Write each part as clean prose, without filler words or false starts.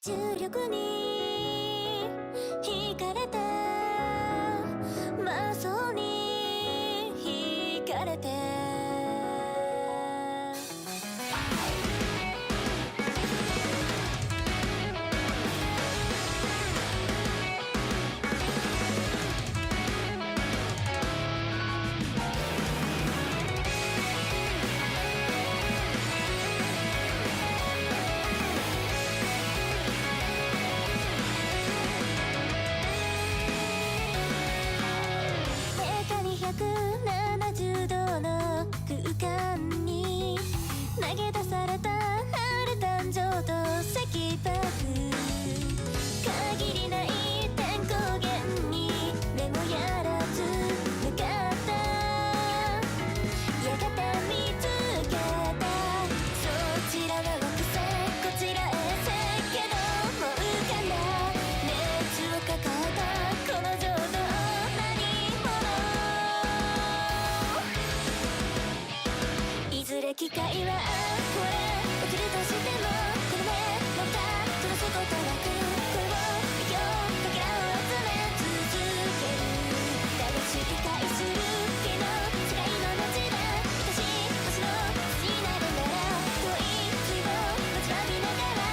重力に惹かれて、まあそうに惹かれて、170度の空間に投げ出された春誕生と石爆、限りない天候源に目もやらず向かった、やがて見つけた、そちらは惑星こちら衛星、けども浮かんだ熱を抱えたこの浄土、いずれ機会はこれ起きるとしても、この目の蓋閉ざすことなく声を息をかけらを集め続ける、だが知り返する君の世界の街で愛しい星の星になるなら、遠い日を待ちわびながら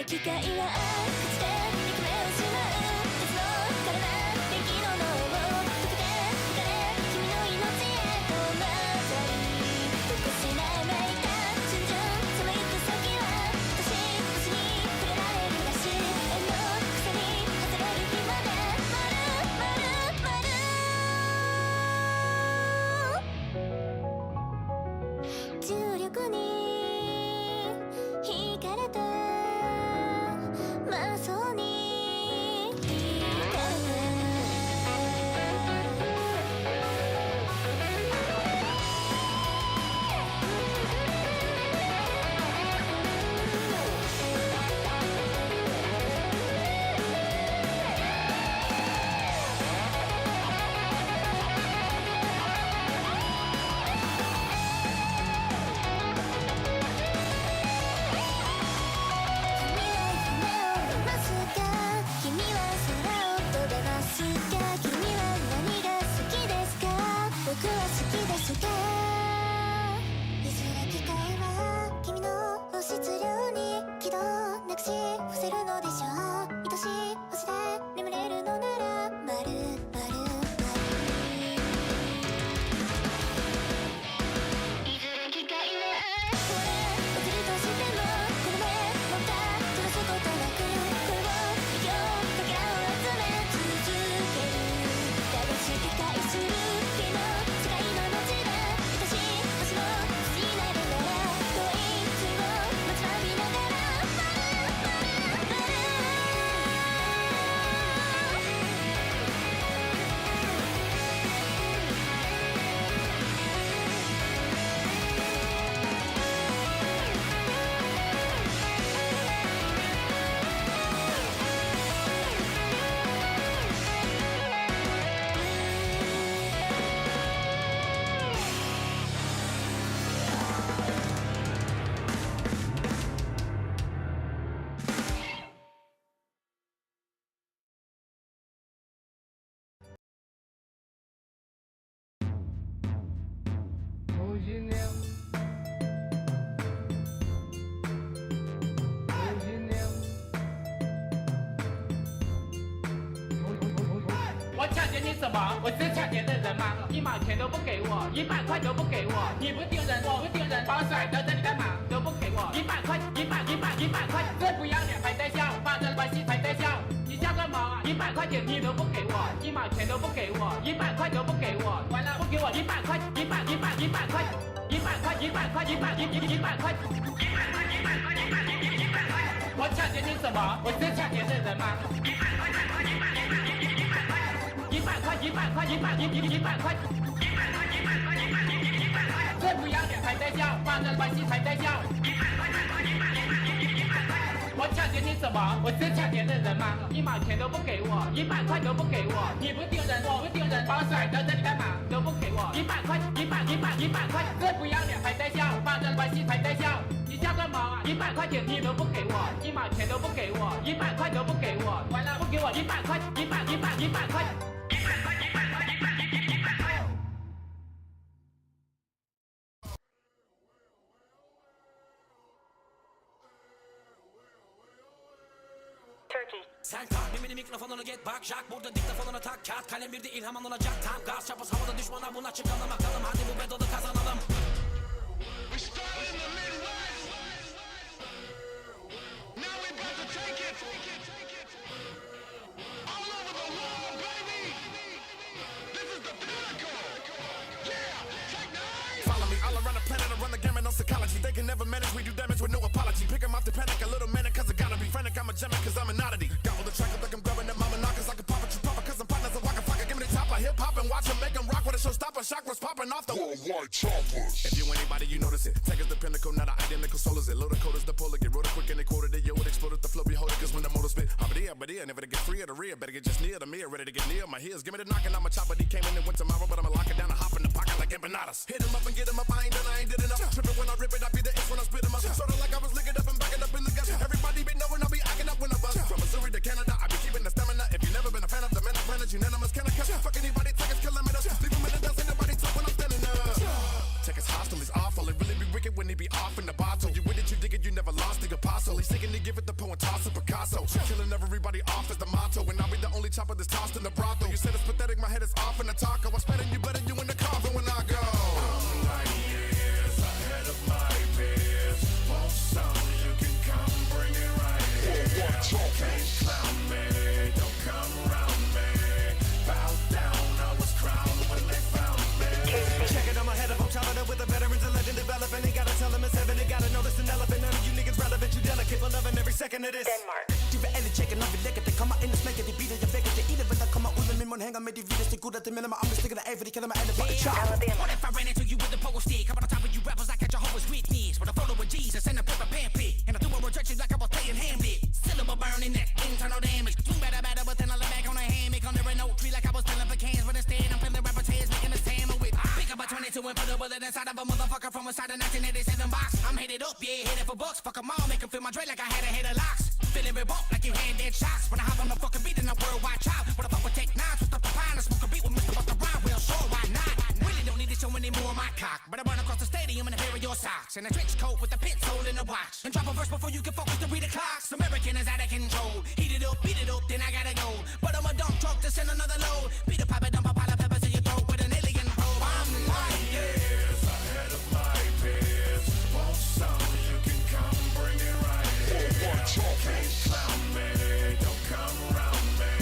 機会は口で肉目をしまう、鉄の体電気の脳を溶けて浮かれ、君の命へと混ざり、どこしないまいた瞬順、その行く先は私星に触れられるらしい、縁の草に外れる日まで重力に惹かれて、まあそうに惹かれて、僕は好きですか、いずれ機会は君の放出量に軌道なくし伏せるのでしょう、愛しい星で眠れるのなら丸いずれ機会はこれ起きるとしても、この目の蓋閉ざすことなく声を息をかけらを集め続ける、だが知り返する君の世界の街で愛しい星の星になるなら、遠い日を待ちわびながらWatch out! 劫你什么？我是抢劫的人吗？1毛钱都不给我，100块都不给我，你不丢人，我不丢人，把我甩到这里干嘛？都不给我，100块，100块，这不要脸还在笑，发着关系还在笑，你笑个毛啊！100块钱你都不给我，1毛钱都不给我，100块都不给我，完了不给我100块，100块，100块，100块，100块。我抢劫你什么？我是抢劫的人吗？100块，100块，100块，这不要脸还在笑，发着关系还在笑。我抢劫你什么？我是抢劫的人吗？1毛钱都不给我，100块都不给我，你不丢人，我不丢人，把我甩到这里干嘛？都不给我100块，100块，这不要脸还在笑，发着关系还在笑，你笑个毛啊！100块钱你都不给我，1毛钱都不给我，100块都不给我，完了不给我100块，100块。Sen kalk mimini mikrofonunu get bak Jack burada diktafonuna tak kağıt kalem bir de ilham alınacak tam gaz çapız havada düşmana buna çıkalım bakalım hadi bu bedalı kazanalım. We started in the Midwest. Now we about to take it all over the world, baby. This is the pinnacle. Yeah, take 9. Follow me all around the planet, I run the gamut on psychology. They can never manage, we do damage with no apology. Pick 'em off the panic, a little manic, cause I gotta be frantic. I'm a gemming, cause I'm an oddity. Gobble the track up like I'm grabbing that mama knockers like a papa, you papa, cause I'm partners of Waka Flocka. Give me the top of hip hop and watch 'em make 'em rock with a showstopper. Chakras popping off the Worldwide choppers. If you anybody, you notice it. Take us the pinnacle, not an identical soul is it. Load the code is the polar, get rolled quick and they quoted it. Yo, it exploded, the flow behold it, cause when the motor spit, but never to get free of the rear. Better get just near the mirror, ready to get near my heels. Give me the knocking, I'm a chopper, he came in and went tomorrow, but I'ma lock it down and hop in the pocket like empanadas. Hit 'em up and get 'em up, I ain't done, I ain't did enough. Tripping when I rip it, I be the itch when I spit 'em up. Sorta like I was licking up and backing up in the guts. Everybody be knowing I be acting up when I bust. From Missouri to Canada, I be keeping the stamina. If you never been a fan of the man, I'm planet unanimous. Can I catch? Fuck anybody, take us kilometers. Leave 'em in the dust, ain't nobody talk when I'm standing up. Take us hostile, he's awful. It really be wicked when he be off in the bottle. You with it, you dig it, you never lost the apostle. He's seeking to give it the poet toss of Picasso. Killing everybody off is the motto. And I'll be the only chopper that's tossed in the brothel. You said it's pathetic, my head is off in the taco. I'm spending you better, you in the coffin when I go. I'm like years ahead of my peers. Want some, you can come bring it right here. Can't clown me, don't come around me. Bow down, I was crowned when they found me. Check it, I'm ahead of them, chopping up with the veterans, a legend developing. Ain't gotta tell them it's heaven, they gotta know this an elephant. None of you niggas relevant, you delicate, but loving every second of this. Denmark. Du vil alle tjekke, når vi lægger det. Kommer ind og smækker de beater, jeg vækker det. I det, men der kommer ud med min mund, hænger med de vildeste gutter. Det minder mig om, det stikker af, for de kalder mig alle for et chop. What if I ran into you with a pogo stick? Come on top of you rappers like I Jehovah's Witness. With a photo of Jesus and a paper pamphlet. And I threw a rejection like I was playing Hamlet. Syllable burning that internal damage. Too better, but then I lay back on a hammock. Under an oak tree like I was peeling pecans. But instead I'm peeling rappers' heads, making a sandwich. Pick up a 22 and put a bullet inside of a motherfucker from inside a 1987 box. I'm headed up, yeah, headed for bucks. Fuck 'em all, make 'em feel my dread like I had a head of locks. Feeling revoked like you had dead shots. When I hop on the fucking beat and I'm worldwide chop. What the fuck with Tech 9, twist up the pine and smoke a beat with Mr. Busta Rhyme. Well, sure, why not? Really don't need to show any more of my cock. But I run across the stadium in a pair of your socks. And a trench coat with a pit hole in the watch. And drop a verse before you can focus to read the clocks. American is out of control. Heat it up, beat it up, then I gotta go. But I'm a dump truck to send another load. Beat a pipe and dump a pile of peppers in your throat with an alien probe. I'm like, Years ahead of my peers. Want some, you can come bring it right here. Can't clown me, don't come around me.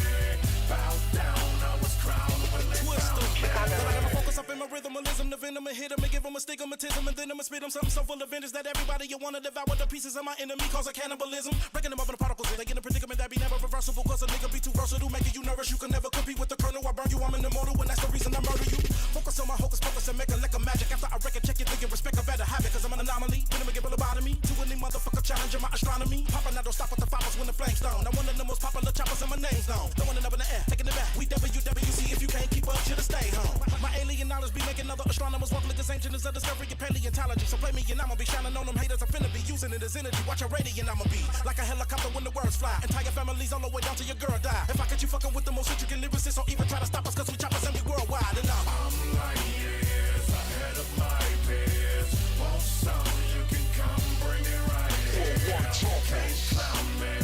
Bow down, I was crowned when they found me. but I gotta focus up in my rhythmalism. The venom, I hit 'em and give 'em a stigmatism. And then I'ma spit 'em something so full of vengeance that everybody you wanna devour the pieces of my enemy cause a cannibalism. Breaking them up in the particles. They get in a predicament that be never reversible. Cause a nigga be too versatile, making you nervous. You can never compete with the colonel. I burn you, I'm an immortal, and that's the reason I murder you. Focus on my hocus pocus and make a lick of magic. After I record check you, think you respect, I better have it. Cause I'm an anomaly. When I'm a lobotomy. To any motherfucker challenging my astronomy. Popping, I don't stop with the fires when the flames down. Now one of the most popular choppers and my name's known. Throwing it up in the air, taking it back. We WWC if you can't keep up, should've stayed home. My alien knowledge be making other astronomers walk like as ancient as a discovery of paleontology. So play me and I'ma be shining on them haters. I'm finna be using it as energy. Watch your radiant, I'ma be like a helicopter when the words fly. Entire families all the way down to your girl die. If I catch you fucking with the most intricate lyricists, don't even try to stop us cause we choppers and we worldwide. And I'm like years ahead of my peers. Want some, you can come bring it right here. Can't clown me,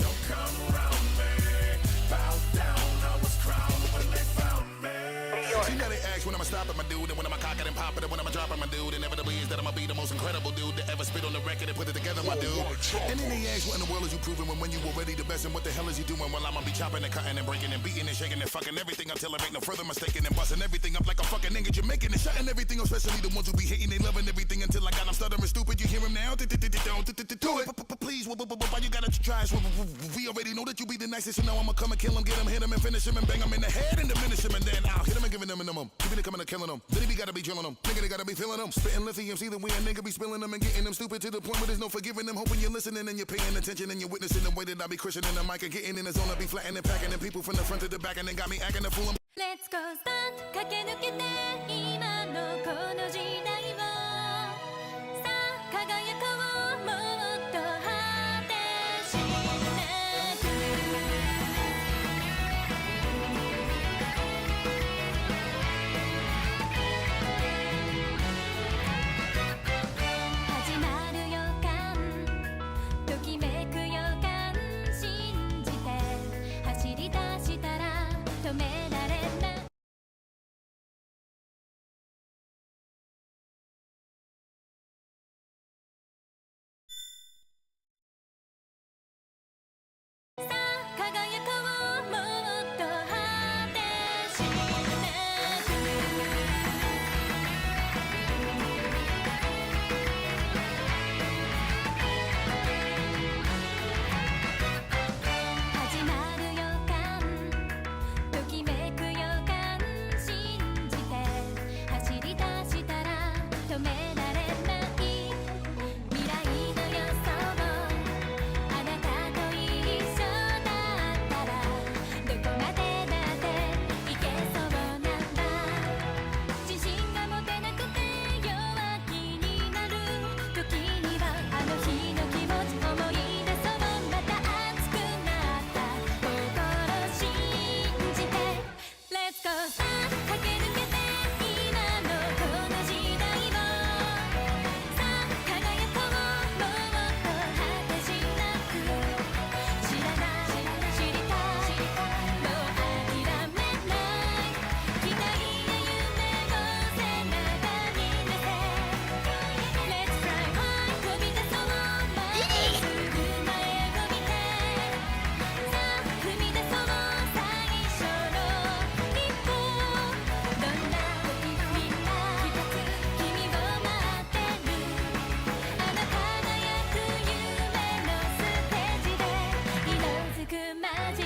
don't come around me. Bow down, I was crowned when they found when I'ma stop it, my dude, and when I'ma cock it and pop it, and when I'ma drop it, my dude. Inevitably is that I'ma be the most incredible dude to ever spit on the record and put it together, my dude. And then they ask, what in the world is you proving when you already the best, and what the hell is you doing? Well, I'ma be chopping and cutting and breaking and beating and shaking and fucking everything until there ain't no further mistaking and busting everything up like a fucking nigga Jamaican and shutting everything up, especially the ones who be hating, they loving everything until I got them stuttering stupid. You hear him now? Do it. Please, why you gotta try? We already know that you be the nicest, so now I'ma come and kill him, get him, hit him, and finish him, and bang him in the head and diminish him, and then I'll hit him and giving them a minimum. Keeping it coming and killing them. Then he gotta be drilling them. Nigga, they gotta be feeling them. Spitting lithium, see the way a nigga be spilling them and getting them stupid to the point where there's no forgiving them. Hoping you're listening and you're paying attention and you're witnessing the way that I be cushioning the mic and getting in the zone. I be flattening and packing and people from the front to the back and then got me acting a fool. Let's go start 駆け抜けて今のこの時代をさあ輝こうもっと果てしなく始まる予感ときめく予感信じて走り出したら止められないさあ輝こうもっと果てしなく始まる予感ときめく予感信じて走り出したら止められない未来の予想あなたと一緒だったらどこまでだっていけそうなんだ自信が持てなくて弱気になる時にはあの日の気持ち思い出そうまた熱くなった心信じて Let's go さあ駆け抜けて今のこの時代をさあ輝こうもっと果てしなく知らない知りたいもう諦めない期待や夢を背中に乗せ Let's fly high 飛び出そうまっすぐ前を見てさあ踏み出そう最初の一歩どんな時みんな一つ君を待ってるあの輝く夢のステージで色づくマジ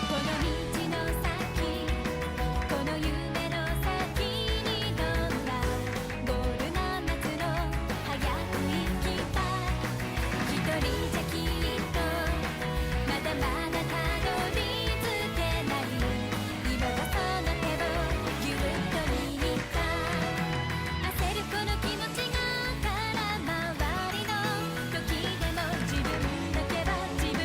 この道の先この夢の先にどんなゴールの夏の早く行きたい一人じゃきっとまだまだたどり着けない今はその手をぎゅっと握った焦るこの気持ちが空回りの時でも自分だけは自分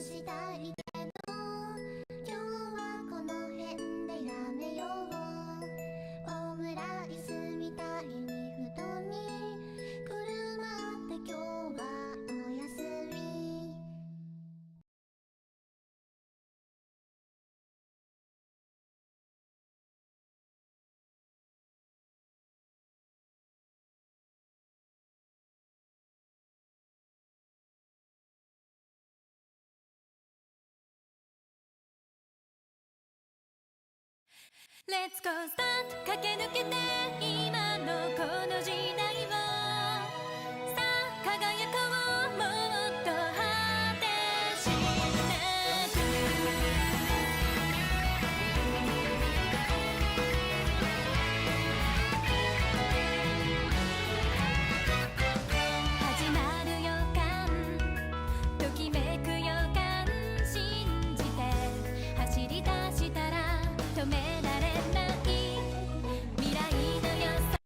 したいけど今日はこの辺でやめよう。オムライスみたいに布団にくるまって今日はおやすみ。Let's go start 駆け抜けて今のこの時代をさあ輝こうもっと果てしなく始まる予感ときめく予感信じて走り出したら止められない未来の予想。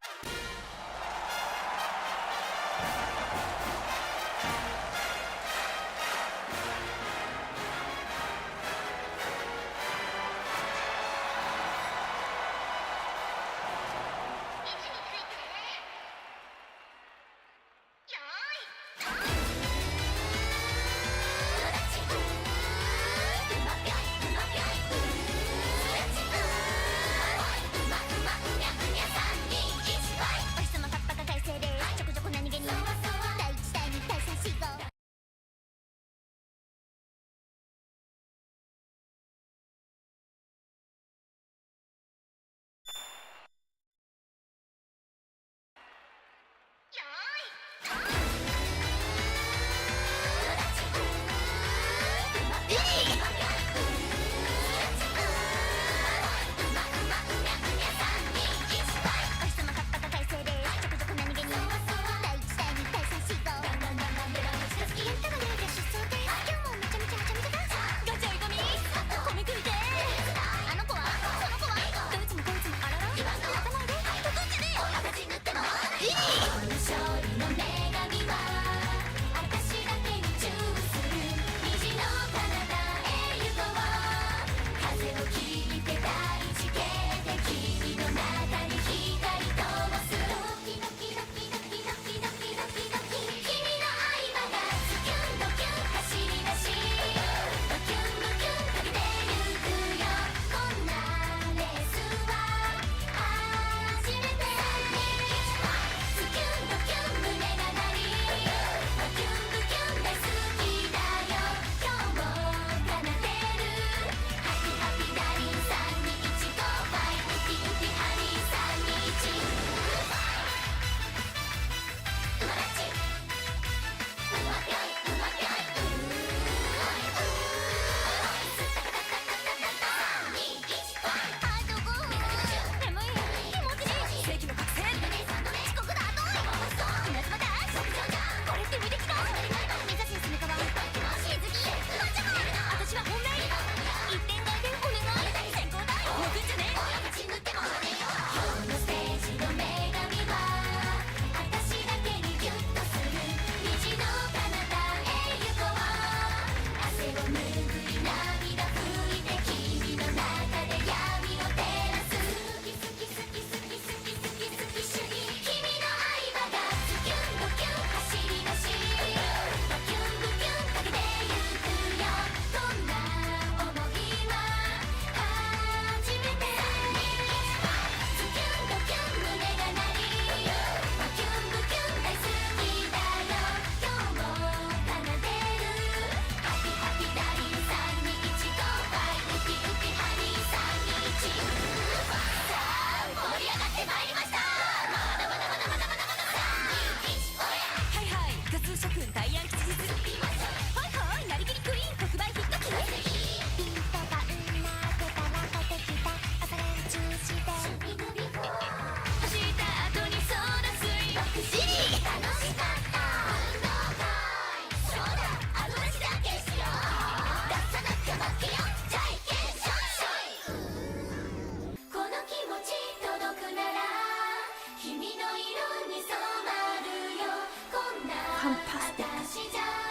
Fantastic.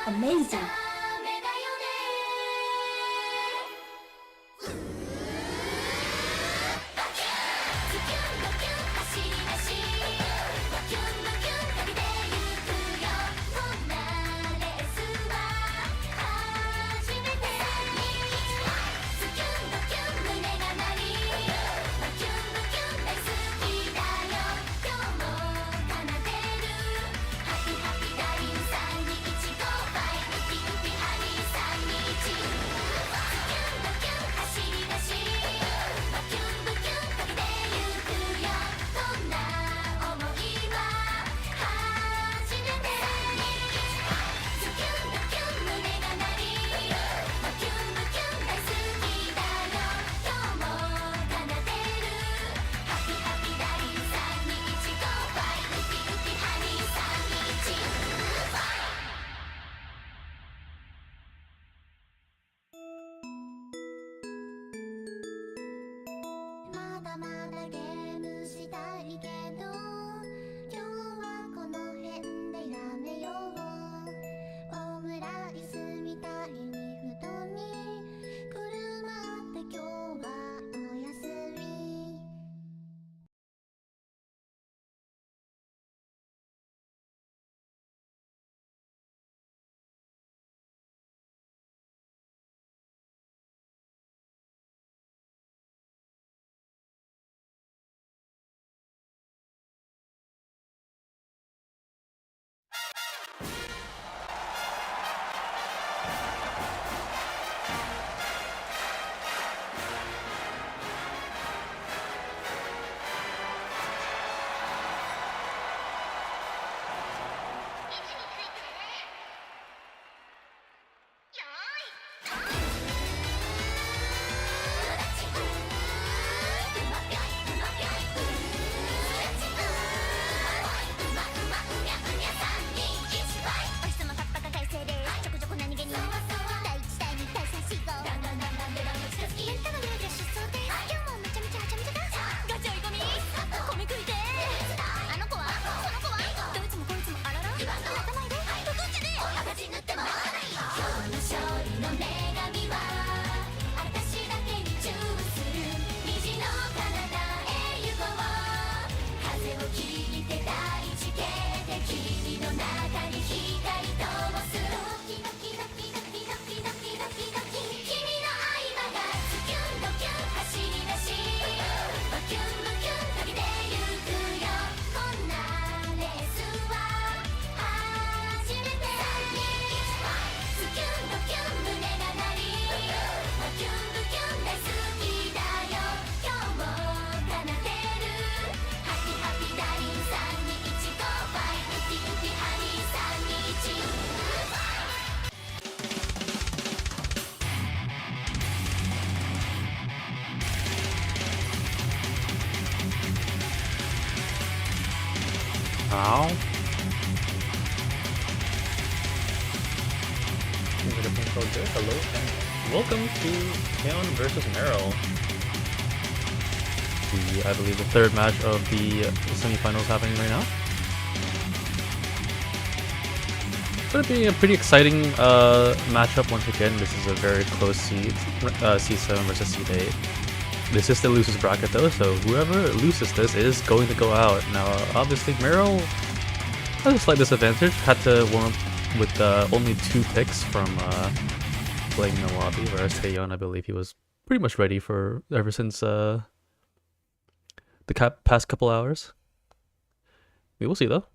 Amazing. Ow. Hello and welcome to tayeon versus marill. I believe the third match of the semifinals happening right now. It's going to be a pretty exciting matchup once again. This is a very close seed, C7 versus C8. This is the losers bracket though, so whoever loses this is going to go out. Now obviously marill has a slight disadvantage, had to warm up with only 2 picks from playing in the lobby, whereas tayeon, I believe he was pretty much ready for ever since the past couple hours. We will see though.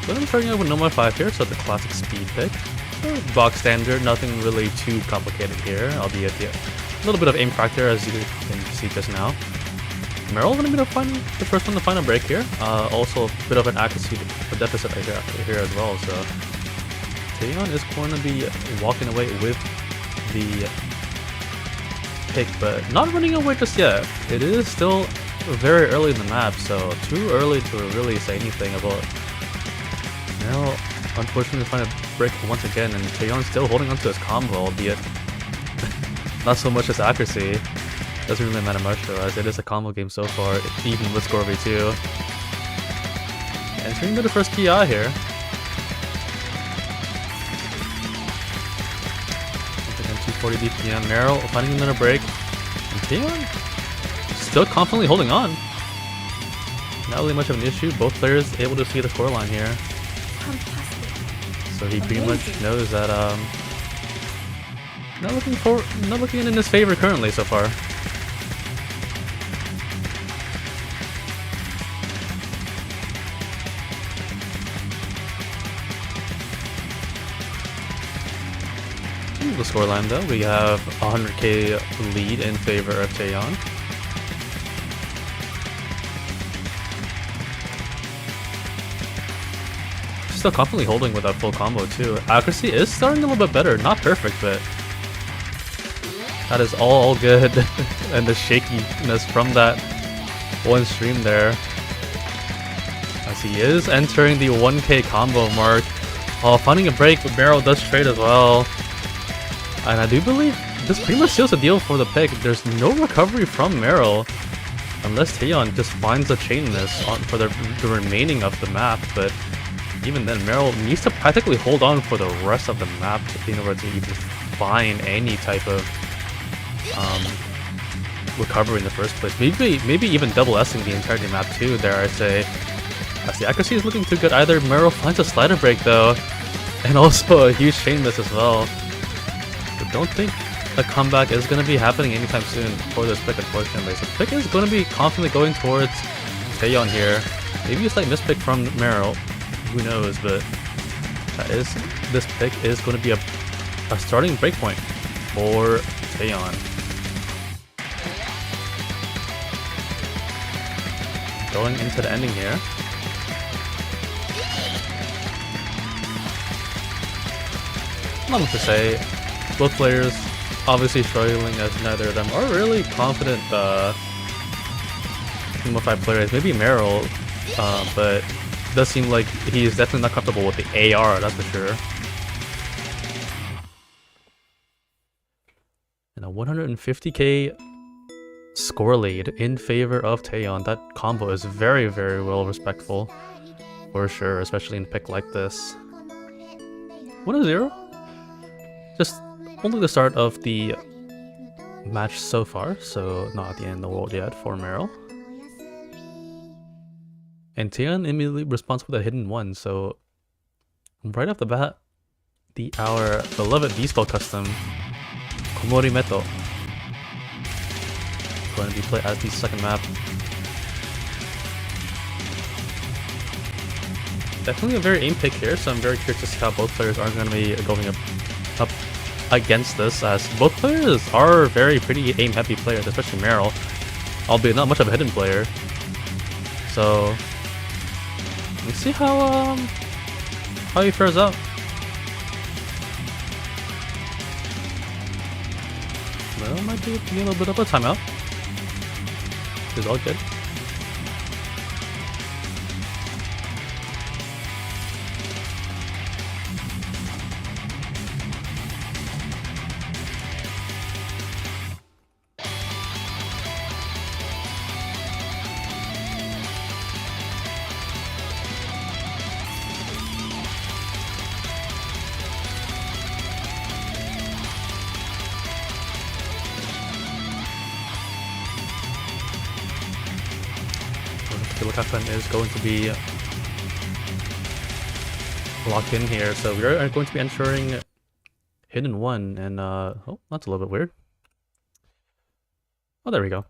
So I'm starting out with Nomad 5 here, so the classic speed pick. Box standard, nothing really too complicated here, albeit a little bit of aim factor as you can see just now. marill going to be the first one to find a break here. Also a bit of an accuracy deficit right here as well, so tayeon is going to be walking away with the pick, but not running away just yet. It is still very early in the map, so too early to really say anything about marill. Unfortunately, find a break once again, and tayeon still holding onto his combo, albeit not so much as accuracy. Doesn't really matter much though, as it is a combo game so far, even with score v2. Entering into the first PI here. Once again, 240 BPM. marill finding another break, and tayeon still confidently holding on. Not really much of an issue. Both players able to see the scoreline here. So he pretty much knows that not looking in his favor currently so far. The scoreline though, we have 100k lead in favor of tayeon. Still confidently holding with that full combo too. Accuracy is starting a little bit better, not perfect, but that is all good. And the shakiness from that one stream there. as he is entering the 1k combo mark. Finding a break, but Marill does trade as well. And I do believe this pretty much seals the deal for the pick. There's no recovery from Marill unless Taeyeon just finds a chain miss for the remaining of the map. But even then, Marill needs to practically hold on for the rest of the map in order to even find any type of recovery in the first place. Maybe even double S-ing the entire map too, dare I say. As the accuracy is looking too good either. Marill finds a slider break though, and also a huge chain miss as well. But don't think a comeback is going to be happening anytime soon for this pick, unfortunately. So the pick is going to be confidently going towards Taeyeon here. Maybe a slight mispick from Marill, who knows, but this pick is going to be a starting breakpoint for Taeyeon. Going into the ending here. Not much to say. Both players obviously struggling, as neither of them are really confident Team of 5 players. Maybe Marill, but it does seem like he's definitely not comfortable with the AR, that's for sure. And a 150k score lead in favor of Taeyeon. That combo is very, very well respectful, for sure, especially in a pick like this. 1-0. Just only the start of the match so far, so not at the end of the world yet for Marill. And Taeyeon immediately responds with a hidden one, so right off the bat, our beloved V-Spell custom, Komori Meto, going to be played as the second map. Definitely a very aim pick here, so I'm very curious to see how both players are going to be going up against this, as both players are pretty aim heavy players, especially Marill, albeit not much of a hidden player. So let's see how he fares out. Well, might be a little bit of a timeout. It's all good. Is going to be locked in here, so we are going to be ensuring hidden one, and oh, that's a little bit weird. Oh, there we go.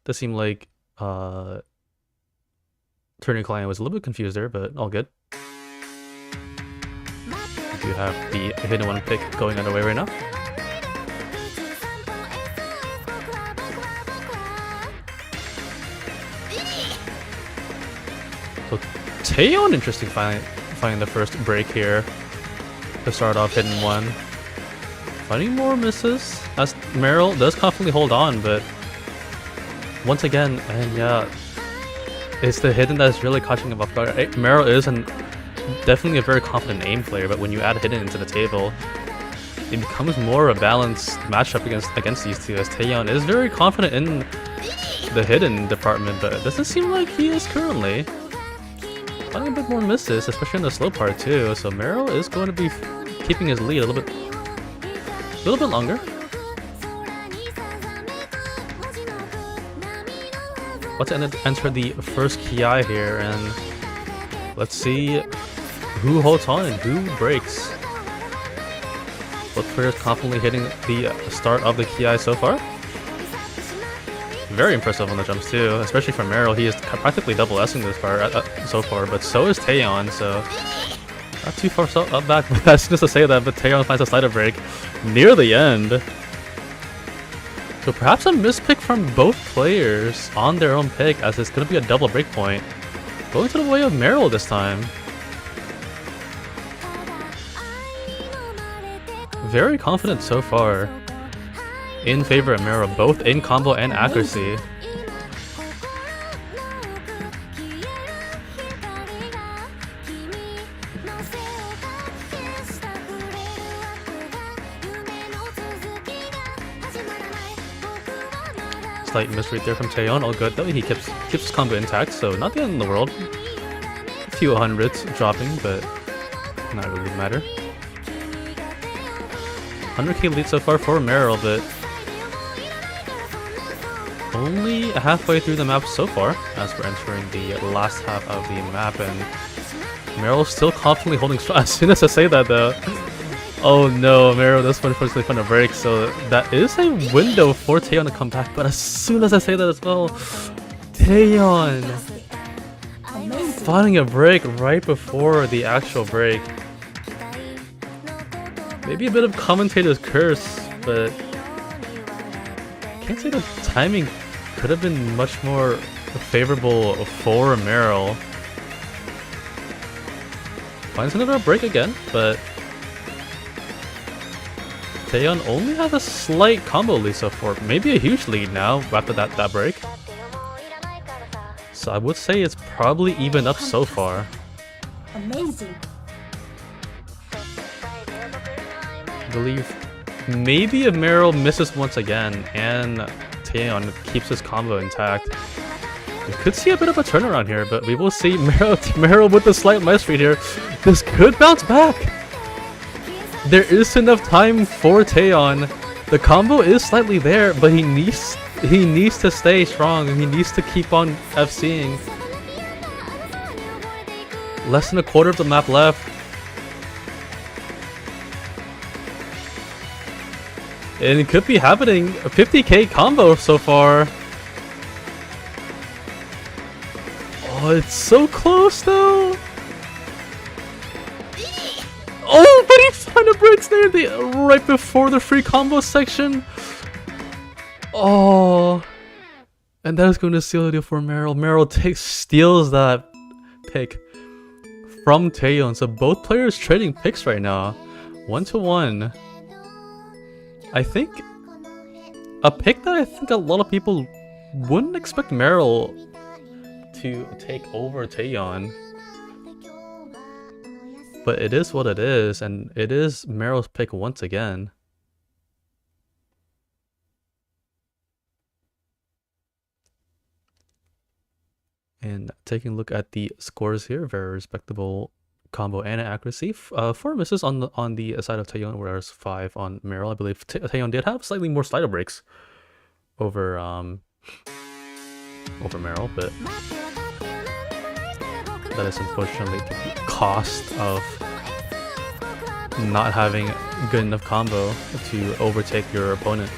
Does seem like turning client was a little bit confused there, but all good. We do have the hidden one pick going underway right now. So Taeyeon, interesting finding the first break here to start off hidden one. Finding more misses as Marill does confidently hold on, but once again, and yeah, it's the hidden that's really catching him off guard. Marill is definitely a very confident aim player, but when you add hidden into the table, it becomes more a balanced matchup against these two, as Taeyeon is very confident in the hidden department, but it doesn't seem like he is currently. Finding a bit more misses, especially in the slow part too, so Marill is going to be keeping his lead a little bit longer. Let's enter the first Ki here, and let's see who holds on and who breaks. Both players confidently hitting the start of the Ki so far. Very impressive on the jumps too, especially for Marill. He is practically double S-ing this part so far, but so is Taeyeon, so not too far up back. But that's just to say that, but Taeyeon finds a slider break near the end. So perhaps a mispick from both players on their own pick, as it's going to be a double break point. Going to the way of Marill this time. Very confident so far. In favor of Marill, both in combo and accuracy. Slight misread there from tayeon. All good though. He keeps his combo intact, so not the end of the world. A few hundreds dropping, but not really matter. 100k lead so far for marill, but only halfway through the map so far as we're entering the last half of the map, and marill still confidently holding strong. As soon as I say that though, oh no, marill this one unfortunately found a break, so that is a window for tayeon to come back, but as soon as I say that as well, tayeon finding a break right before the actual break. Maybe a bit of commentator's curse, but can't say the timing could have been much more favorable for marill. Finds another break again, but tayeon only has a slight combo lead so far. Maybe a huge lead now after that break. So I would say it's probably evened up so far. Amazing. I believe maybe if marill misses once again and tayeon keeps his combo intact, we could see a bit of a turnaround here, but we will see. marill with the slight misread here. This could bounce back. There is enough time for tayeon. The combo is slightly there, but he needs to stay strong. He needs to keep on FCing. Less than a quarter of the map left. And it could be happening. A 50k combo so far. Oh, it's so close though. Oh, but he found a break there right before the free combo section. Oh, and that is going to seal the deal for marill. marill steals that pick from tayeon. So both players trading picks right now, 1-1. I think a pick that I think a lot of people wouldn't expect marill to take over tayeon, but it is what it is, and it is marill's pick once again. And taking a look at the scores here, very respectable combo and accuracy. 4 misses on the side of tayeon, whereas 5 on marill. I believe tayeon did have slightly more slider breaks over marill, but that is unfortunately the cost of not having good enough combo to overtake your opponent.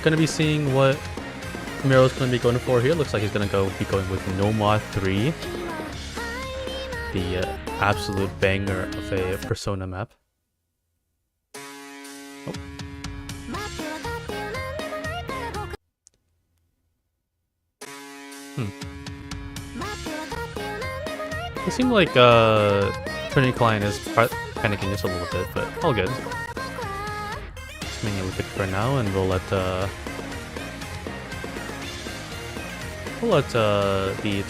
Gonna be seeing what marill's gonna be going for here. Looks like he's gonna be going with Nomad 3, the absolute banger of a Persona map. Oh. It seemed like Trinity Client is panicking just a little bit, but all good. Just manually pick for now, and we'll let the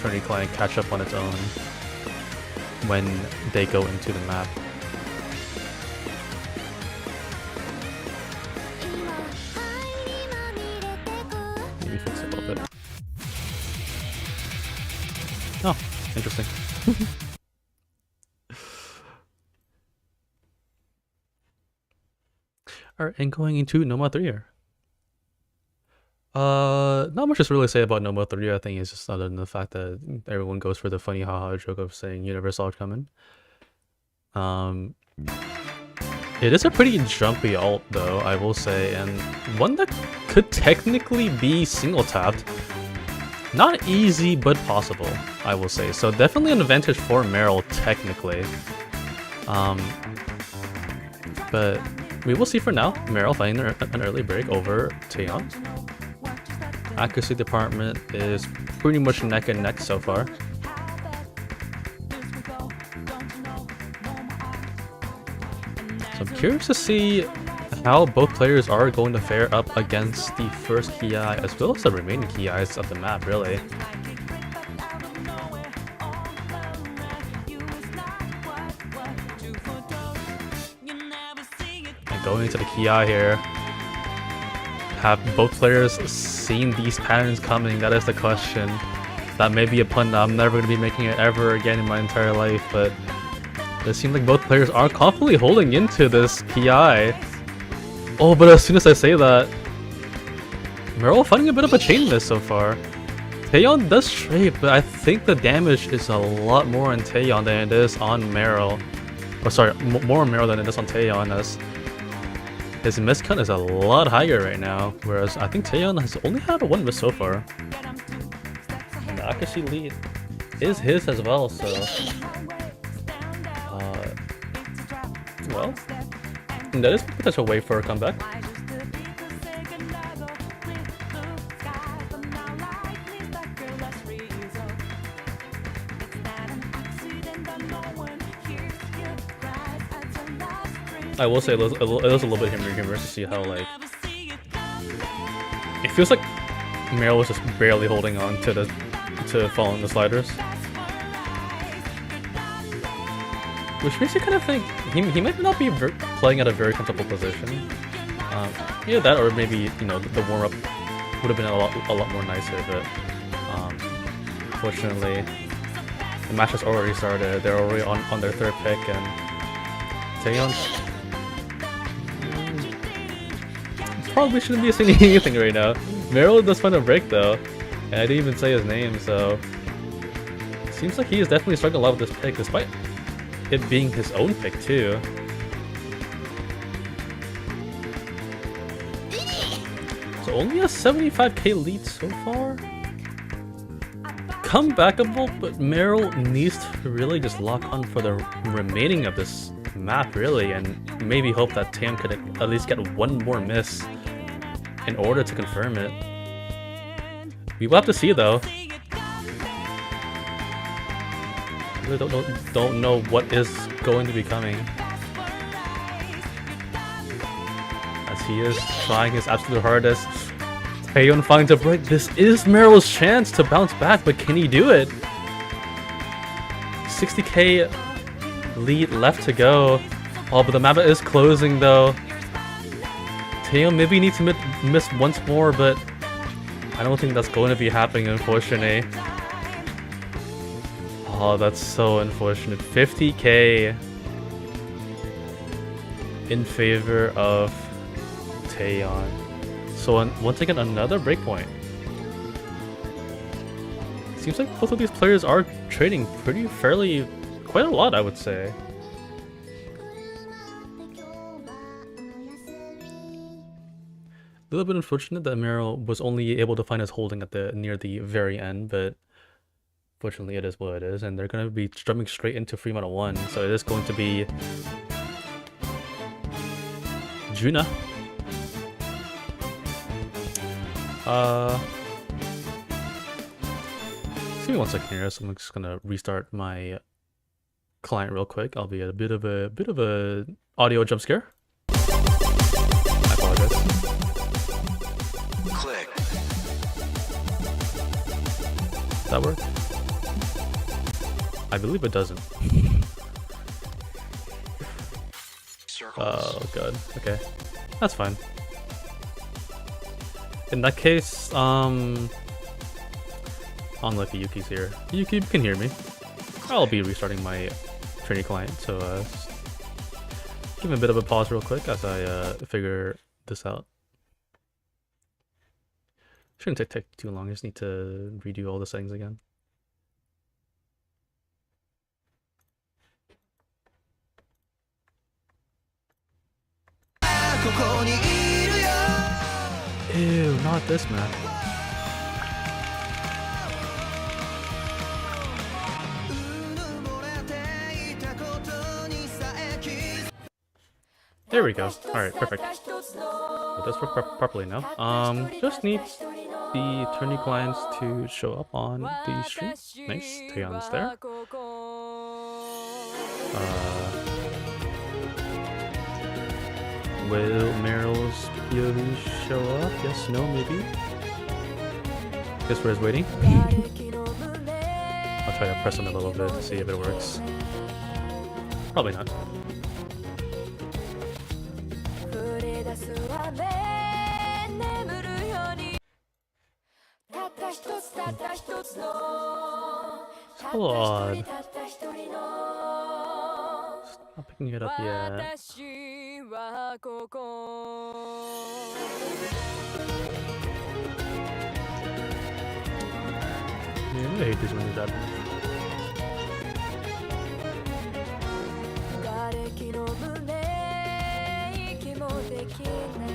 Trinity Client catch up on its own when they go into the map. Maybe fix it a little bit. Oh, interesting. Alright, and going into Nomad 3 here. Not much to really say about Nomad 3. I think it's just other than the fact that everyone goes for the funny haha joke of saying Universal coming. It is a pretty jumpy ult though, I will say, and one that could technically be single tapped. Not easy, but possible, I will say. So definitely an advantage for marill technically. But we will see for now. marill finding an early break over tayeon. Accuracy department is pretty much neck and neck so far. So I'm curious to see how both players are going to fare up against the first Ki as well as the remaining Ki's of the map, really. going to the Ki here. Have both players seen these patterns coming? That is the question. That may be a pun that I'm never going to be making it ever again in my entire life, but it seems like both players are confidently holding into this Ki. Oh, but as soon as I say that, marill finding a bit of a chain miss so far. Tayeon does trade, but I think the damage is a lot more on Tayeon than it is on marill. Or sorry, more on marill than it is on Tayeon, as his miss count is a lot higher right now, whereas I think Tayeon has only had one miss so far. And the accuracy lead is his as well, so... well, that is a potential way for a comeback. I will say it was a little bit humorous to see how, like, it feels like marill was just barely holding on to following the sliders, which makes you kind of think he might not be playing at a very comfortable position. Either that, or maybe, you know, the warm up would have been a lot more nicer. But fortunately, the match has already started. They're already on their third pick, and Taeyeon probably shouldn't be saying anything right now. Marill does find a break though, and I didn't even say his name, so seems like he is definitely struggling a lot with this pick, despite it being his own pick too. So only a 75k lead so far. Comebackable, but marill needs to really just lock on for the remaining of this map, really, and maybe hope that Taeyeon could at least get one more miss in order to confirm it. We will have to see though. Really don't know what is going to be coming, as he is trying his absolute hardest. Taeyeon finds a break. This is marill's chance to bounce back, but can he do it? 60k lead left to go. Oh, but the map is closing though. Taeyeon maybe needs to miss once more, but I don't think that's going to be happening, unfortunately. Oh, that's so unfortunate. 50k in favor of Taeyeon. So once again, another breakpoint. Seems like both of these players are trading quite a lot, I would say. A little bit unfortunate that marill was only able to find his holding at near the very end, but fortunately it is what it is, and they're going to be jumping straight into free meta 1, so it is going to be Juna. Give me 1 second here, so I'm just gonna restart my client real quick. I'll be at a bit of a audio jump scare. I apologize. Click. Does that work? I believe it doesn't. Oh god. Okay, that's fine. In that case, unlucky Yuki's here. Yuki, you can hear me. I'll be restarting my training client, so give me a bit of a pause real quick as I figure this out. Shouldn't take too long. I just need to redo all the settings again. Ew, not this map. There we go. Alright, perfect. It does work properly now. Just need the tourney clients to show up on the stream. Nice. Taeyeon's there. Will marill's POV show up? Yes, no, maybe. Guess we're just waiting. I'll try to press on it a little bit to see if it works. Probably not. は目眠るようにたった一つたった一つのたった Hold 一 on. 人たった一人の Not picking it up yet. 私はここ Yeah, I hate this when it happens. 瓦礫の胸息もできない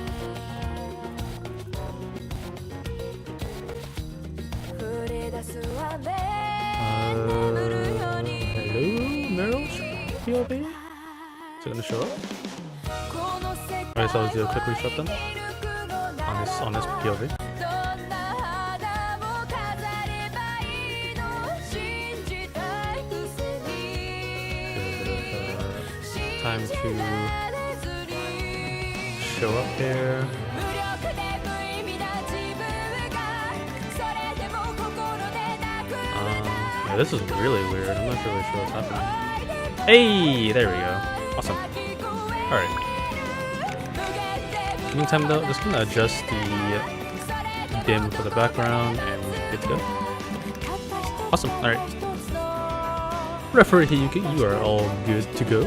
降り出す雨眠るように Hello, Marill POV? Is it gonna show up? この世 Alright, so I'll 界 do a quick reset then は on this POV. どんな花も飾ればいいの信じたいくせに Time 信 to じられずに show up here. 無力で無意味な自分がそれでも心で泣く Yeah, this is really weird. I'm not really sure what's happening. Hey, there we go. Awesome. Alright. Meantime though, just gonna adjust the dim for the background and good to go. Awesome. Alright. Referee Hiyuki, you are all good to go.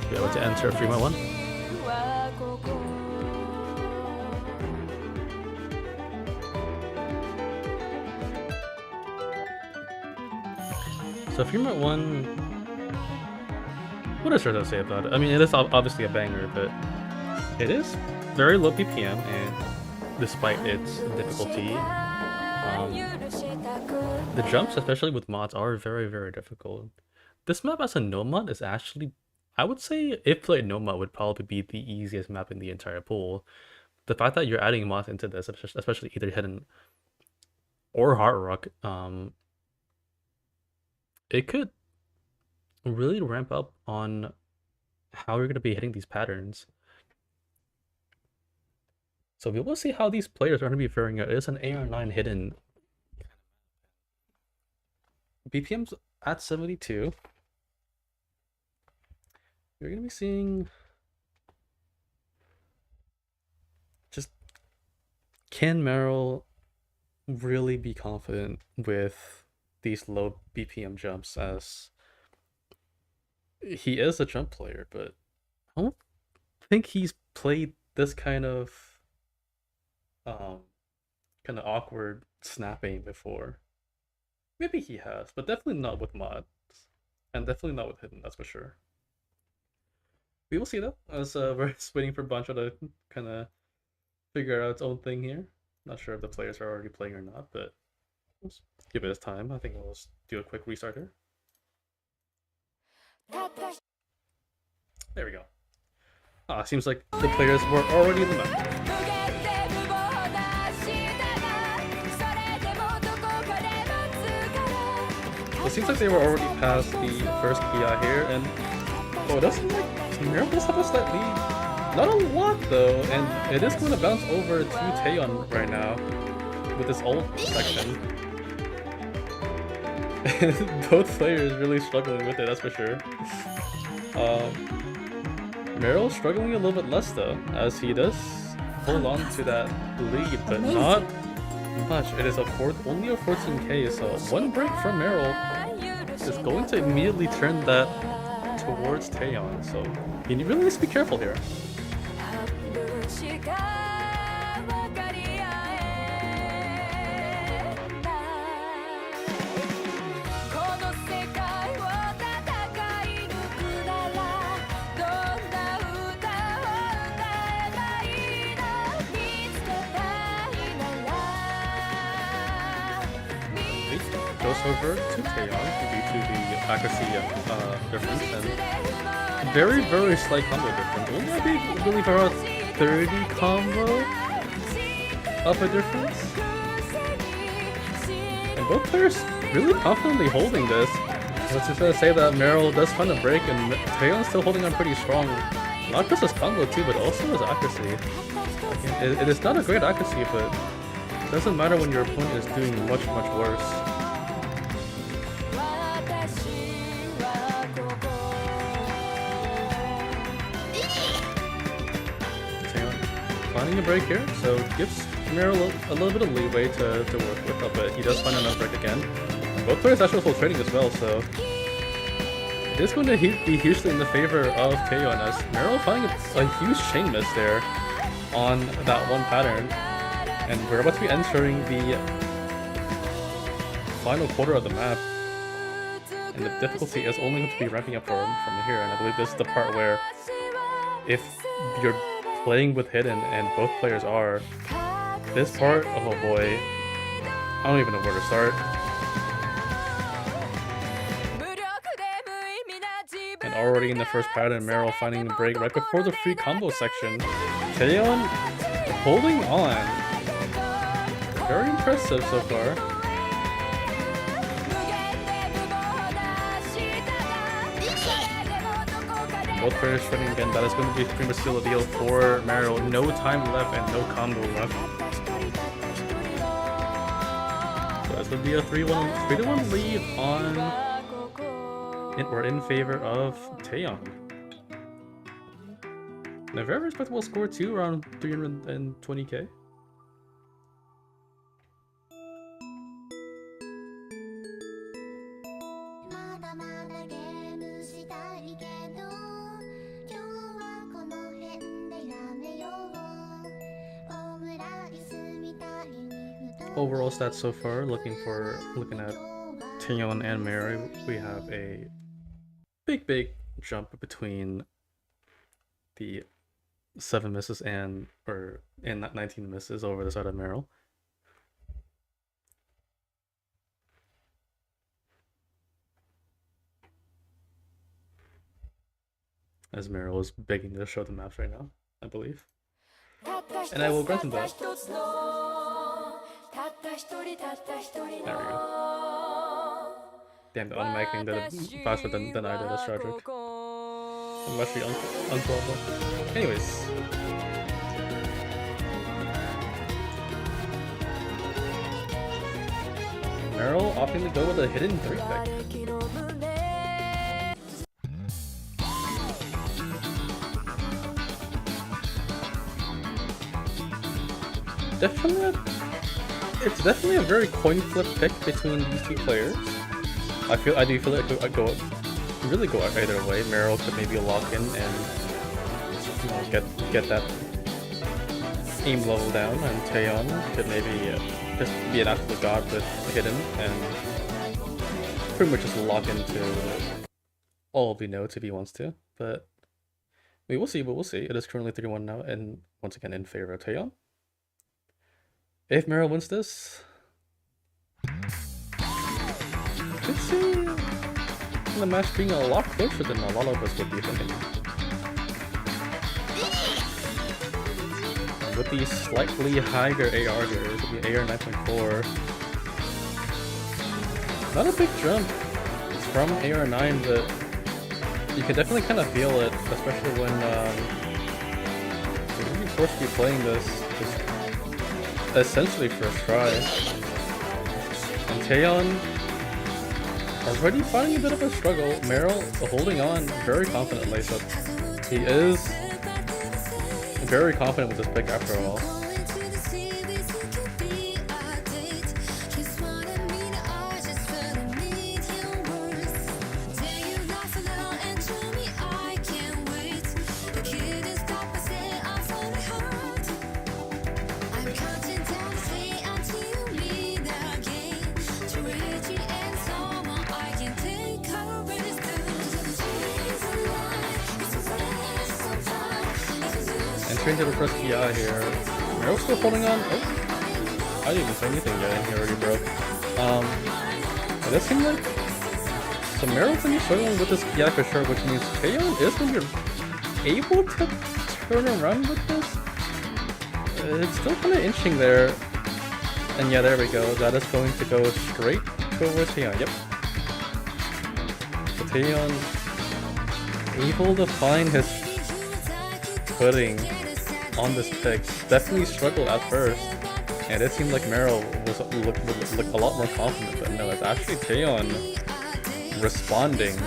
Be able to enter 3-1. So 3-1, what is there to say about it? I mean, it is obviously a banger, but it is very low BPM, and despite its difficulty, the jumps, especially with mods, are very, very difficult. This map as a no mod is actually, I would say, if played no mod, would probably be the easiest map in the entire pool. The fact that you're adding mods into this, especially either hidden or hard rock, it could really ramp up on how you're going to be hitting these patterns. So we will see how these players are going to be faring out. It is an AR9 hidden. BPM's at 72. You're going to be seeing just, can Marill really be confident with these low BPM jumps, as he is a jump player, but I don't think he's played this kind of awkward snapping before. Maybe he has, but definitely not with mods, and definitely not with hidden, that's for sure. We will see though, as we're just waiting for Bancho to kind of figure out its own thing here. Not sure if the players are already playing or not, but let's give it its time. I think we'll just do a quick restart here. There we go. Ah, seems like the players were already in the map. So it seems like they were already past the first PI here, and oh, it doesn't like Marill does have a slight lead. Not a lot though, and it is going to bounce over to tayeon right now with this ult section. Both players really struggling with it, that's for sure. Marill struggling a little bit less though, as he does hold on to that lead, but not much. It is only a 14k, so one break from Marill is going to immediately turn that towards tayeon, so he really needs to be careful here. Goes over to tayeon due to the accuracy difference, and very, very slight combo difference. Only I believe around 30 combo of a difference. And both players really confidently holding this. I was just gonna say that Marill does find a break, and tayeon's still holding on pretty strong. Not just his combo too, but also his accuracy. It is not a great accuracy, but it doesn't matter when your opponent is doing much, much worse. finding a break here, so gives Marill a little bit of leeway to work with, but he does find another break again. Both players actually full trading as well, so it is going to be hugely in the favor of tayeon, as Marill finding a huge chain miss there on that one pattern. And we're about to be entering the final quarter of the map, and the difficulty is only going to be ramping up from here. And I believe this is the part where, if you're playing with hidden and both players are, this part, oh boy, I don't even know where to start. And already in the first pattern, Marill finding the break right before the free combo section. tayeon holding on. Very impressive so far. Both players trading again. That is going to be pretty much still a deal for Marill. No time left and no combo left. So this would be a 3-1 lead on, or in favor of tayeon. And a very respectable score too, around 320k. Overall stats so far, looking at tayeon and Marill, we have a big jump between the 7 misses and 19 misses over the side of Marill. As Marill is begging to show the maps right now, I believe. And I will grant him that. There we go. Damn, the unmicing did it faster than I did. That's tragic. I'm actually unplayable. Anyways. Marill opting to go with a hidden 3 pick. It's definitely a very coin flip pick between these two players. I do feel like it could go either way. Marill could maybe lock in and, you know, get that aim level down, and tayeon could maybe just be an absolute god with hidden and pretty much just lock into all of the notes if he wants to. But we will see. But we'll see. It is currently 3-1 now, and once again in favor of tayeon. If Marill wins this, could see the match being a lot closer than a lot of us would be thinking. With the slightly higher AR here, it would be AR 9.4. Not a big jump from AR 9, but you can definitely kind of feel it, especially when you're really forced to be playing this just essentially first try. And tayeon already finding a bit of a struggle. Marill holding on very confidently, so he is very confident with this pick after all. Entering to the first PI here. Marill's still holding on. Oh, I didn't even say anything yet, and he already broke. It does seem like so Marill's gonna be struggling with this PI for sure, which means tayeon is going to be able to turn around with this. It's still kind of inching there, and yeah, there we go. That is going to go straight towards tayeon. Yep. So tayeon able to find his footing on this pick. Definitely struggled at first, and it seemed like Marill would look a lot more confident, but no, it's actually tayeon responding.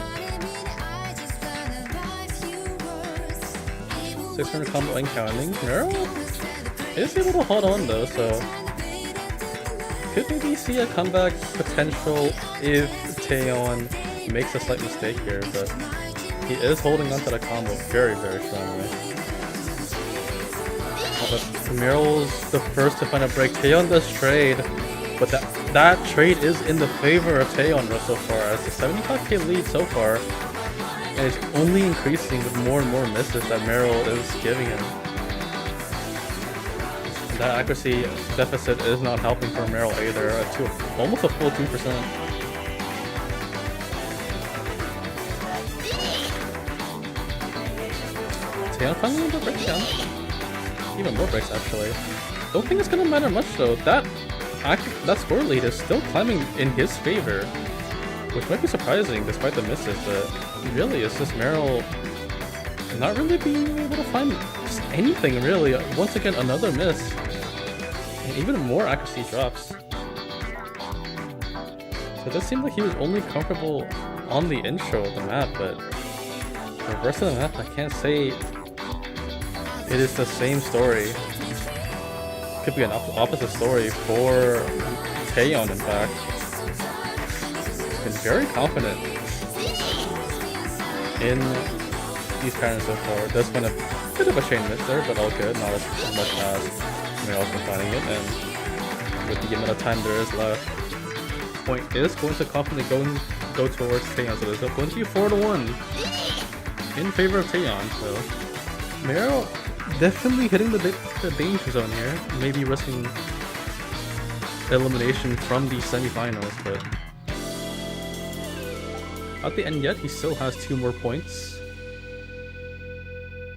600 combo and counting. Marill is able to hold on though, so could maybe see a comeback potential if Taeyeon makes a slight mistake here, but he is holding onto the combo very, very strongly. Marill's the first to find a break. Taeyeon does trade, but that trade is in the favor of Taeyeon so far, as the 75k lead so far, and it's only increasing with more and more misses that Marill is giving him. That accuracy deficit is not helping for Marill either, to almost a full 2%. Taeyeon finally able to break down. Even more breaks actually. Don't think it's gonna matter much though. That score lead is still climbing in his favor, which might be surprising despite the misses, but really it's just Marill not really being able to find just anything really. Once again, another miss. And even more accuracy drops. So it does seem like he was only comfortable on the intro of the map, but the rest of the map I can't say it is the same story. Could be an opposite story for Taeyeon, in fact. He's been very confident in these patterns so far. It does find a bit of a chain miss there, but all good. Not as much as Marill's been finding it, and with the amount of time there is left, point is going to confidently go towards Taeyeon, so there's going to be 4-1 in favor of Taeyeon. So Marill definitely hitting the danger zone here, maybe risking elimination from the semifinals, but at the end yet, he still has 2 more points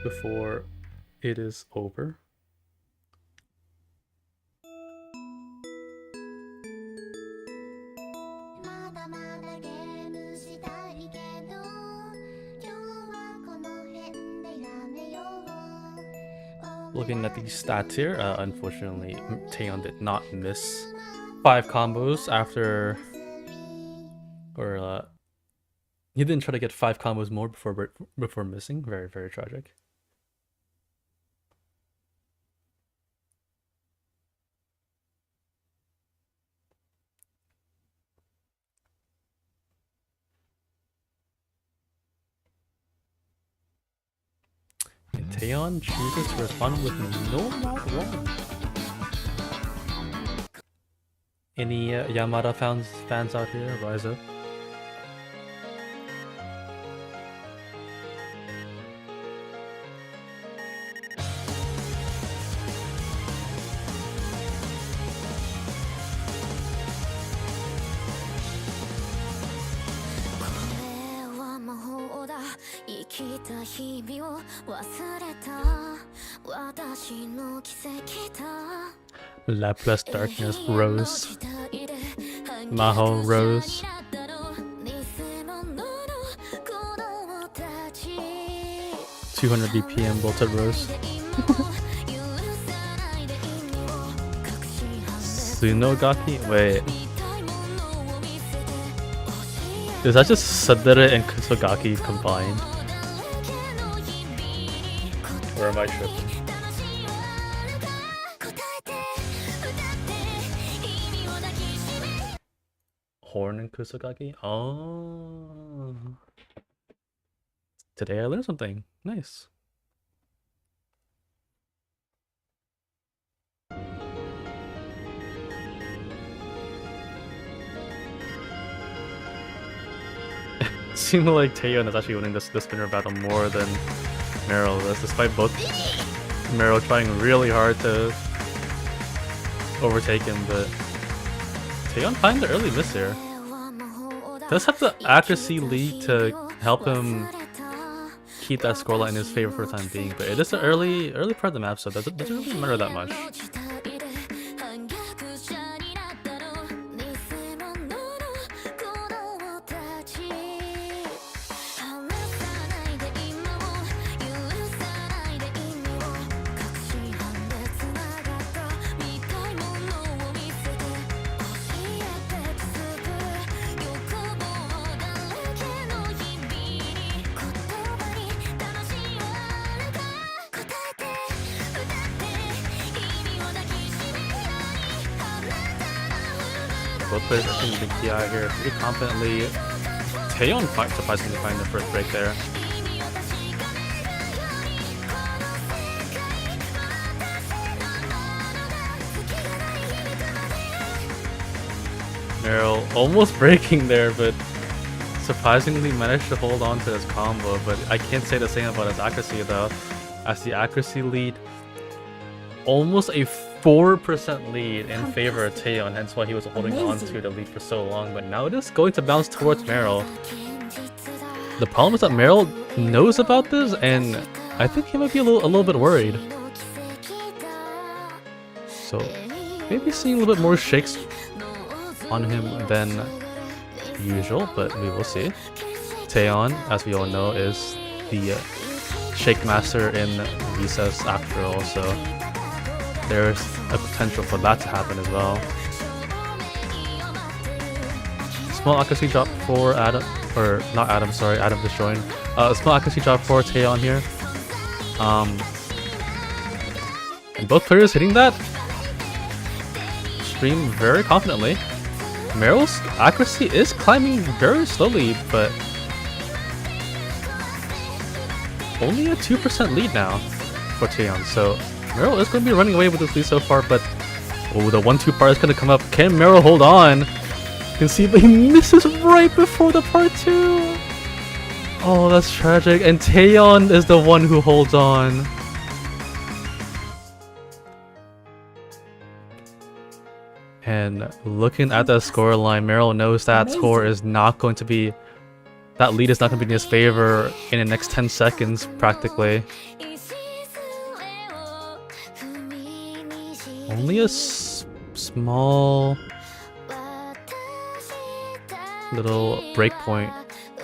before it is over. Looking at these stats here, unfortunately, Taeyeon did not miss 5 combos after, or he didn't try to get 5 combos more before missing. Very, very tragic. Taeyeon chooses to respond with no round 1. Any Yamada fans out here? Rise up. Laplace Darkness Rose. Maho Rose. $200 BPM Bolted Rose. Tsunogaki? Wait. Is that just Sadere and Kusogaki combined? Or am I tripping? Horn and Kusogaki? Oh. Today I learned something. Nice. It seemed like Taeyeon is actually winning this spinner battle more than Marill is, despite both Marill trying really hard to overtake him, but Taeyeon finds the early miss here. Does have the accuracy lead to help him keep that scoreline in his favor for the time being, but it is the early part of the map, so it doesn't really matter that much. Both players are taking big PI here pretty confidently. tayeon surprisingly finding the first break there. marill almost breaking there, but surprisingly managed to hold on to this combo. But I can't say the same about his accuracy though, as the accuracy lead almost a 4% lead in favor of tayeon, hence why he was holding on to the lead for so long. But now it is going to bounce towards marill. The problem is that marill knows about this, and I think he might be a little bit worried. So maybe seeing a little bit more shakes on him than usual, but we will see. tayeon, as we all know, is the shake master in VSUS after all, so there's a potential for that to happen as well. Small accuracy drop for Adam, or not Adam, sorry, Adam destroying. Small accuracy drop for tayeon here. And both players hitting that stream very confidently. Marill's accuracy is climbing very slowly, but only a 2% lead now for tayeon. So marill is going to be running away with this lead so far, but oh, the 1-2 part is going to come up. Can marill hold on? You can see, but he misses right before the part 2. Oh, that's tragic. And tayeon is the one who holds on. And looking at the score line, marill knows that score is not going to be, that lead is not going to be in his favor in the next 10 seconds practically. Only a small little break point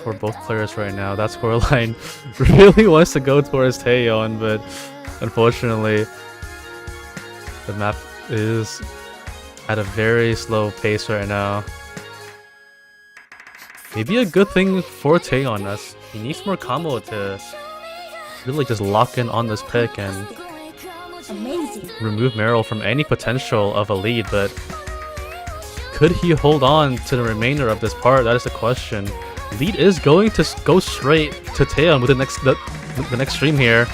for both players right now. That scoreline really wants to go towards tayeon, but unfortunately the map is at a very slow pace right now. Maybe a good thing for tayeon, as he needs more combo to really just lock in on this pick and remove marill from any potential of a lead. But could he hold on to the remainder of this part? That is the question. Lead is going to go straight to tayeon with the next stream here.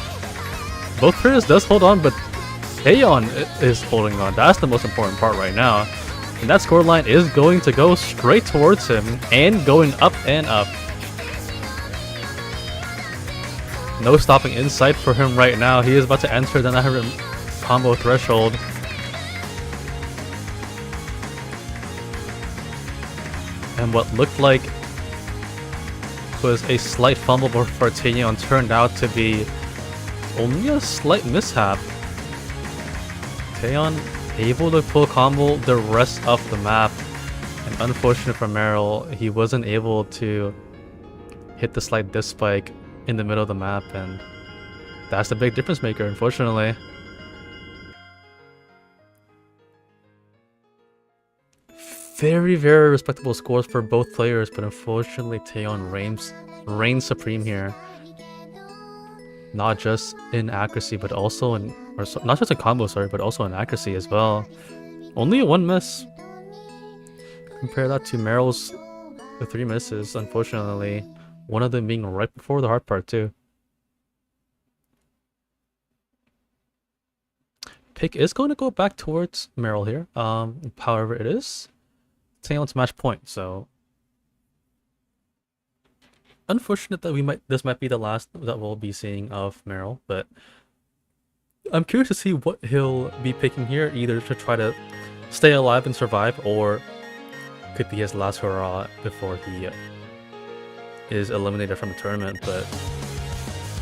Both players does hold on, but tayeon is holding on. That's the most important part right now. And that scoreline is going to go straight towards him and going up and up. No stopping in sight for him right now. He is about to enter the 900 combo threshold. And what looked like was a slight fumble for tayeon turned out to be only a slight mishap. tayeon able to pull combo the rest of the map, and unfortunate for marill, he wasn't able to hit the slight diff spike in the middle of the map, and that's the big difference maker, unfortunately. Very, very respectable scores for both players, but unfortunately tayeon reigns supreme here. Not just in accuracy, but also in, not just in combo, sorry, but also in accuracy as well. Only one miss. Compare that to marill's 3 misses, unfortunately. One of them being right before the hard part too. Pick is going to go back towards marill here. However, it is tayeon's match point, so unfortunate that this might be the last that we'll be seeing of marill, but I'm curious to see what he'll be picking here, either to try to stay alive and survive, or could be his last hurrah before he is eliminated from the tournament. But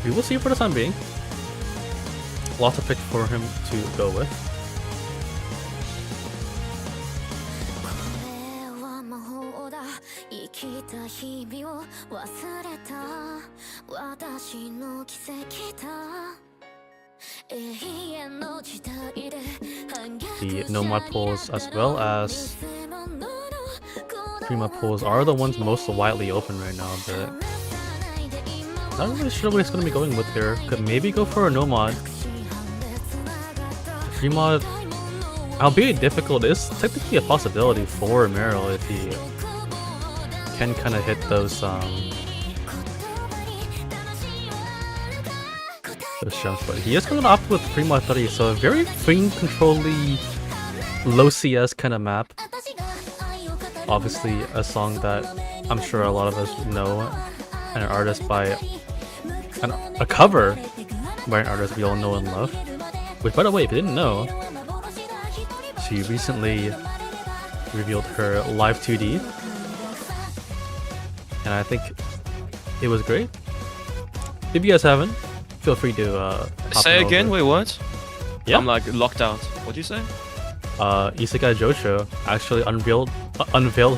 we will see for the time being. Lots of picks for him to go with. The nomad pulls as well as Prima pulls are the ones most widely open right now, but not really sure what he's going to be going with here. Could maybe go for a nomad. Prima albeit difficult, is technically a possibility for Marill if he can kind of hit those jumps. But he is going to opt with Primo 30, so a very frame control-y, low CS kind of map. Obviously, a song that I'm sure a lot of us know, and an artist by a cover by an artist we all know and love. Which, by the way, if you didn't know, she recently revealed her live 2D, and I think it was great. If you guys haven't, feel free to hop say on again. over. Wait, what? Yeah. I'm like locked out. What'd you say? Isekai Jocho actually unveiled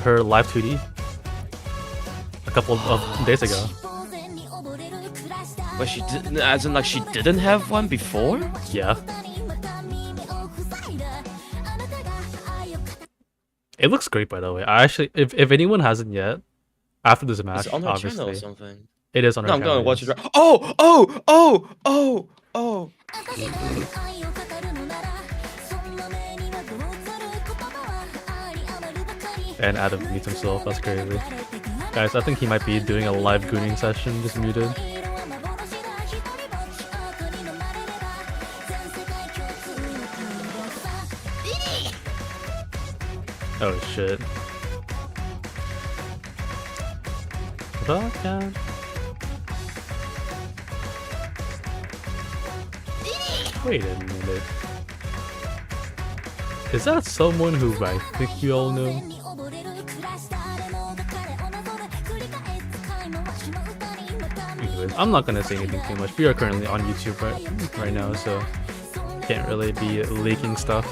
her live 2D a couple of days ago. But she didn't, as in like she didn't have one before? Yeah. It looks great, by the way. I actually, if anyone hasn't yet, after this match, Is it on her obviously, channel or something? it is on her No, I'm channel. gonna watch yes. it. Oh! And Adam mutes himself. That's crazy. Guys, I think he might be doing a live gooning session, just muted. Oh shit. Vodka. Wait a minute. Is that someone who I think you all know? Anyways, I'm not gonna say anything too much. We are currently on YouTube right now, so can't really be leaking stuff.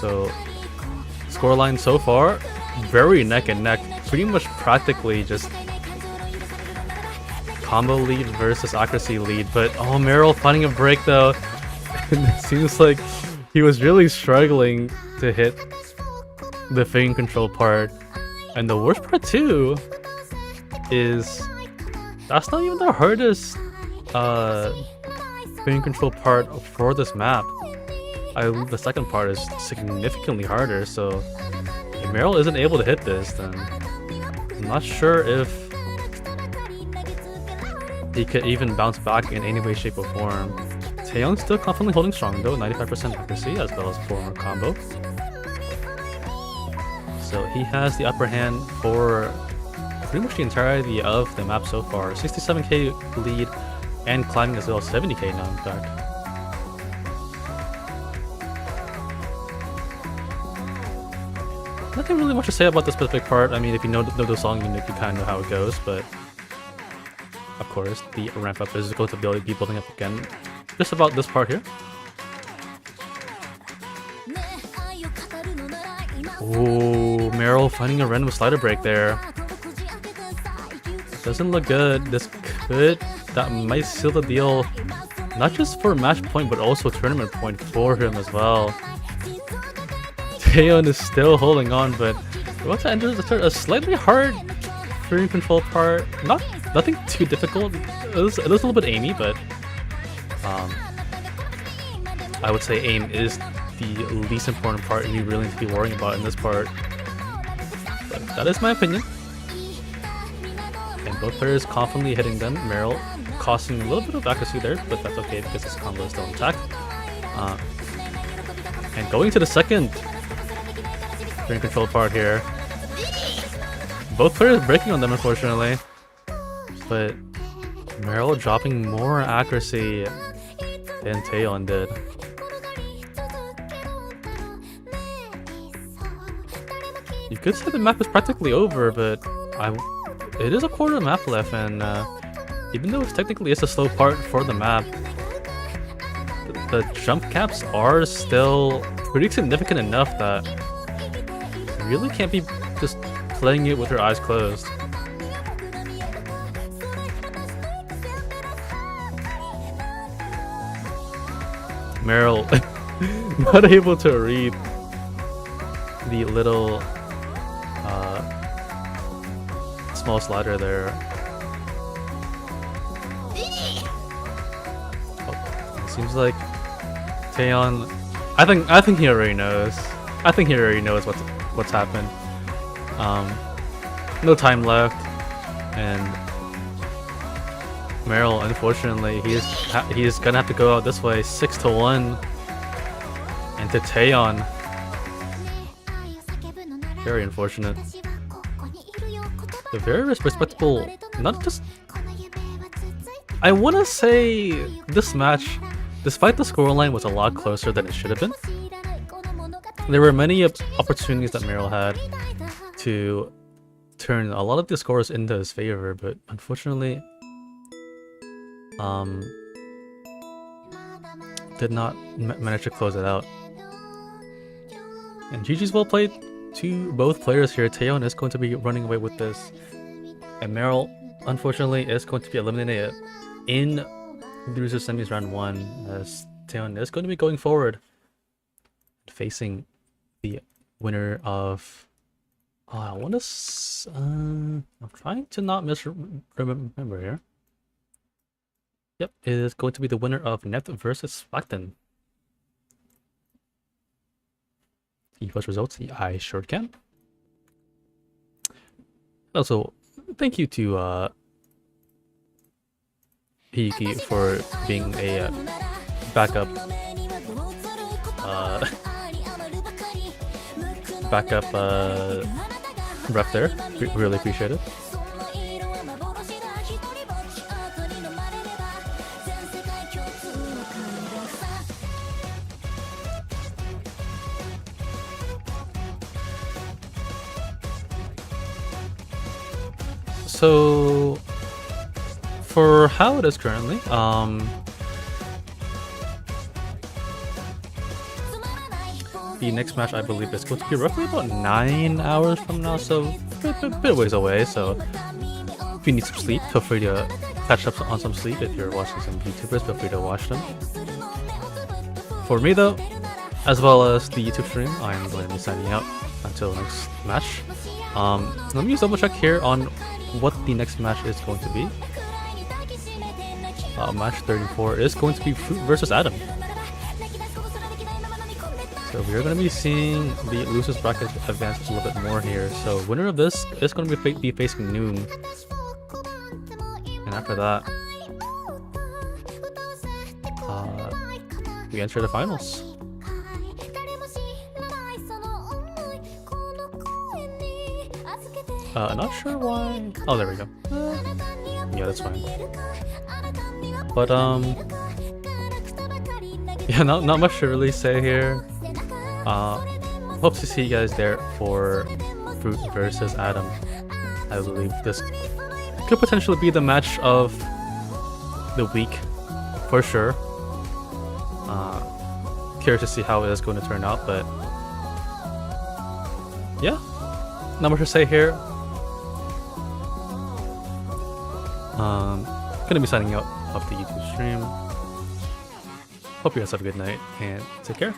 So, scoreline so far, very neck and neck. Pretty much practically just combo lead versus accuracy lead. But, oh, Marill finding a break though. It seems like he was really struggling to hit the finger control part. And the worst part too is that's not even the hardest finger control part for this map. I believe the second part is significantly harder, so if Marill isn't able to hit this, then I'm not sure if he could even bounce back in any way, shape, or form. Taeyeon's still confidently holding strong though, 95% accuracy as well as 4 combo. So he has the upper hand for pretty much the entirety of the map so far. 67k lead and climbing as well, 70k now in fact. Nothing really much to say about this specific part. I mean, if you know the song, you kind of know how it goes, but of course, the ramp up is going to be building up again. Just about this part here. Oh, Marill finding a random slider break there. Doesn't look good. That might seal the deal, not just for match point, but also tournament point for him as well. Taeyeon is still holding on, but we're about to enter a slightly hard frame control part. Nothing too difficult. It is a little bit aimy, but I would say aim is the least important part you really need to be worrying about in this part. But that is my opinion. And both players confidently hitting them. Marill costing a little bit of accuracy there, but that's okay because his combo is still intact. And going to the second frame control part here. Both players breaking on them, unfortunately. But Marill dropping more accuracy than Taeyeon did. You could say the map is practically over, but it is a quarter of the map left, and even though it technically is a slow part for the map, the jump caps are still pretty significant enough that you really can't be just playing it with your eyes closed. Marill not able to read the little small slider there. Seems like tayeon. I think he already knows. I think he already knows what's happened. No time left, and marill, unfortunately, he's gonna have to go out this way, 6-1, and to tayeon. Very unfortunate. A very respectable. Not just. I want to say this match, despite the scoreline, was a lot closer than it should have been. There were many opportunities that marill had to turn a lot of the scores into his favor, but unfortunately, did not manage to close it out. And GG's well played to both players here. tayeon is going to be running away with this, and marill, unfortunately, is going to be eliminated in the VSUS semis round 1, as tayeon is going to be going forward, facing the winner of. I want to. I'm trying to not remember here. Yep, it is going to be the winner of Net versus Fakten. US results, I sure can. Also, thank you to Hiki for being a backup ref there. Really appreciate it. So for how it is currently, the next match I believe is going to be roughly about 9 hours from now, so a bit ways away. So if you need some sleep, feel free to catch up on some sleep. If you're watching some YouTubers, feel free to watch them. For me though, as well as the YouTube stream, I'm going to be signing out until the next match. Let me just double check here on what the next match is going to be. Match 34 is going to be Fruit versus Adam. So we're going to be seeing the losers bracket advance a little bit more here. So winner of this is going to be facing Noom. And after that, we enter the finals. Not sure why. Oh, there we go. Yeah, that's fine. But yeah, not much to really say here. Hope to see you guys there for Fruit versus Adam. I believe this could potentially be the match of the week for sure. Curious to see how it is going to turn out, but yeah, not much to say here. Gonna be signing out of the YouTube stream. Hope you guys have a good night and take care.